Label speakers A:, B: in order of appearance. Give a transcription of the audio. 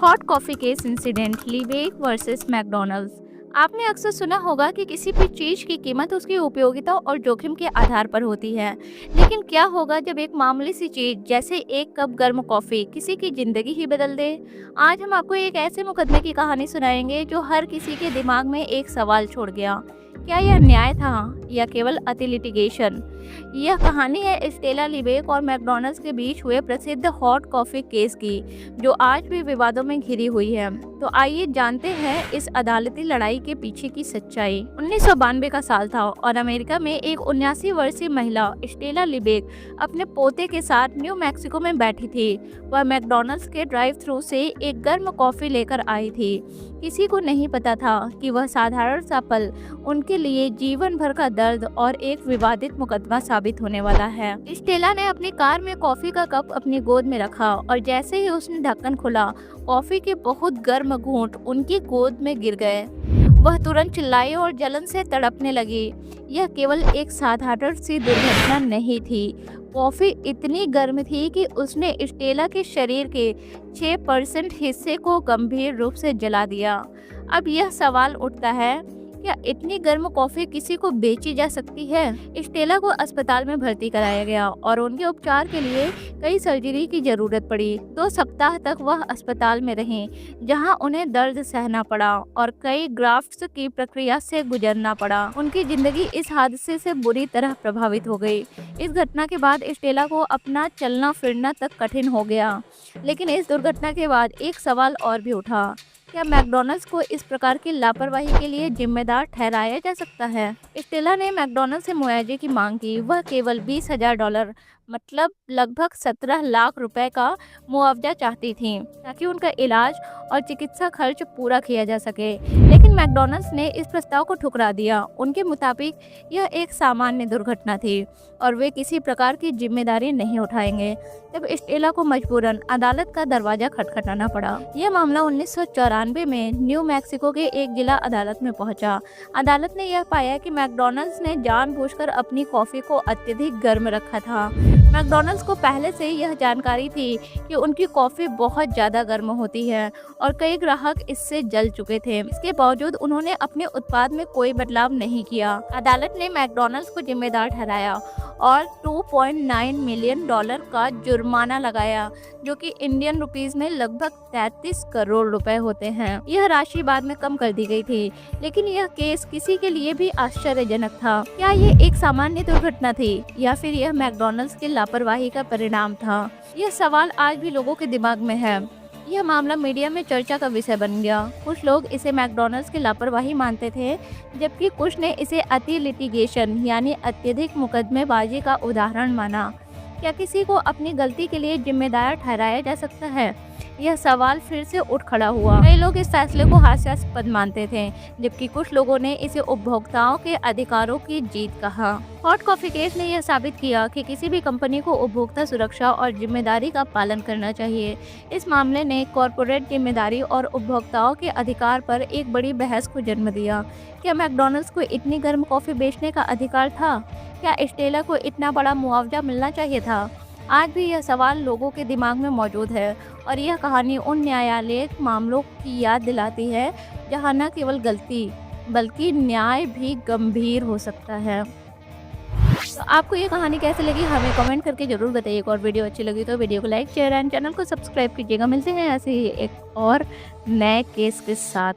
A: Hot coffee case incident Liebeck versus McDonald's. आपने अक्सर सुना होगा कि किसी भी चीज़ की कीमत उसकी उपयोगिता और जोखिम के आधार पर होती है। लेकिन क्या होगा जब एक मामूली सी चीज़ जैसे एक कप गर्म कॉफ़ी किसी की ज़िंदगी ही बदल दे। आज हम आपको एक ऐसे मुकदमे की कहानी सुनाएंगे जो हर किसी के दिमाग में एक सवाल छोड़ गया। क्या यह न्याय था या केवल अति लिटिगेशन? यह कहानी है स्टेला लिवेक और मैकडॉनल्ड्स के बीच हुए प्रसिद्ध हॉट कॉफ़ी केस की, जो आज भी विवादों में घिरी हुई है। तो आइए जानते हैं इस अदालती लड़ाई के पीछे की सच्चाई। 1992 का साल था और अमेरिका में एक 79 वर्षीय महिला स्टेला लिवेक अपने पोते के साथ न्यू मैक्सिको में बैठी थी। वह मैकडॉनल्ड्स के ड्राइव थ्रू से एक गर्म कॉफ़ी लेकर आई थी। किसी को नहीं पता था कि वह साधारण सा पल उनके लिए जीवन भर का दर्द और एक विवादित मुकदमा साबित होने वाला है। स्टेला ने अपनी कार में कॉफी का कप अपनी गोद में रखा और जैसे ही उसने ढक्कन खोला, कॉफी के बहुत गर्म घूंट उनकी गोद में गिर गए। वह तुरंत चिल्लाई और जलन से तड़पने लगी। यह केवल एक साधारण सी दुर्घटना नहीं थी। कॉफी इतनी गर्म थी कि उसने स्टेला के शरीर के 6% हिस्से को गंभीर रूप से जला दिया। अब यह सवाल उठता है, क्या इतनी गर्म कॉफ़ी किसी को बेची जा सकती है? स्टेला को अस्पताल में भर्ती कराया गया और उनके उपचार के लिए कई सर्जरी की जरूरत पड़ी। 2 सप्ताह तक वह अस्पताल में रहीं, जहां उन्हें दर्द सहना पड़ा और कई ग्राफ्ट्स की प्रक्रिया से गुजरना पड़ा। उनकी जिंदगी इस हादसे से बुरी तरह प्रभावित हो गई। इस घटना के बाद स्टेला को अपना चलना फिरना तक कठिन हो गया। लेकिन इस दुर्घटना के बाद एक सवाल और भी उठा, क्या मैकडॉनल्ड्स को इस प्रकार की लापरवाही के लिए जिम्मेदार ठहराया जा सकता है? स्टेला ने मैकडॉनल्ड्स से मुआवजे की मांग की। वह केवल $20,000 मतलब लगभग 17 लाख रुपए का मुआवजा चाहती थी, ताकि उनका इलाज और चिकित्सा खर्च पूरा किया जा सके। लेकिन मैकडॉनल्ड्स ने इस प्रस्ताव को ठुकरा दिया। उनके मुताबिक यह एक सामान्य दुर्घटना थी और वे किसी प्रकार की जिम्मेदारी नहीं उठाएंगे। तब स्टेला को मजबूरन अदालत का दरवाजा खटखटाना पड़ा। यह मामला 1994 में न्यू मैक्सिको के एक जिला अदालत में पहुंचा। अदालत ने यह पाया कि मैकडॉनल्ड्स ने जानबूझकर अपनी कॉफ़ी को अत्यधिक गर्म रखा था। मैकडॉनल्ड्स को पहले से यह जानकारी थी कि उनकी कॉफ़ी बहुत ज़्यादा गर्म होती है और कई ग्राहक इससे जल चुके थे। इसके बावजूद उन्होंने अपने उत्पाद में कोई बदलाव नहीं किया। अदालत ने मैकडॉनल्ड्स को जिम्मेदार ठहराया और $2.9 मिलियन का जुर्माना लगाया, जो कि इंडियन रुपीस में लगभग 33 करोड़ रुपए होते हैं। यह राशि बाद में कम कर दी गई थी, लेकिन यह केस किसी के लिए भी आश्चर्यजनक था। क्या यह एक सामान्य दुर्घटना थी या फिर यह मैकडॉनल्ड्स की लापरवाही का परिणाम था? यह सवाल आज भी लोगों के दिमाग में है। यह मामला मीडिया में चर्चा का विषय बन गया। कुछ लोग इसे मैकडॉनल्ड्स की लापरवाही मानते थे, जबकि कुछ ने इसे अति लिटिगेशन यानी अत्यधिक मुकदमेबाजी का उदाहरण माना। क्या किसी को अपनी गलती के लिए जिम्मेदार ठहराया जा सकता है? यह सवाल फिर से उठ खड़ा हुआ। कई लोग इस फैसले को हास्यास्पद मानते थे, जबकि कुछ लोगों ने इसे उपभोक्ताओं के अधिकारों की जीत कहा। हॉट कॉफ़ी केस ने यह साबित किया कि किसी भी कंपनी को उपभोक्ता सुरक्षा और जिम्मेदारी का पालन करना चाहिए। इस मामले ने कॉर्पोरेट जिम्मेदारी और उपभोक्ताओं के अधिकार पर एक बड़ी बहस को जन्म दिया। क्या मैकडॉनल्ड्स को इतनी गर्म कॉफ़ी बेचने का अधिकार था? क्या स्टेला को इतना बड़ा मुआवजा मिलना चाहिए था? आज भी यह सवाल लोगों के दिमाग में मौजूद है और यह कहानी उन न्यायालयिक मामलों की याद दिलाती है जहां न केवल गलती बल्कि न्याय भी गंभीर हो सकता है। तो आपको ये कहानी कैसे लगी हमें कमेंट करके जरूर बताइए। और वीडियो अच्छी लगी तो वीडियो को लाइक शेयर एंड चैनल को सब्सक्राइब कीजिएगा। मिलते हैं ऐसे ही एक और नए केस के साथ।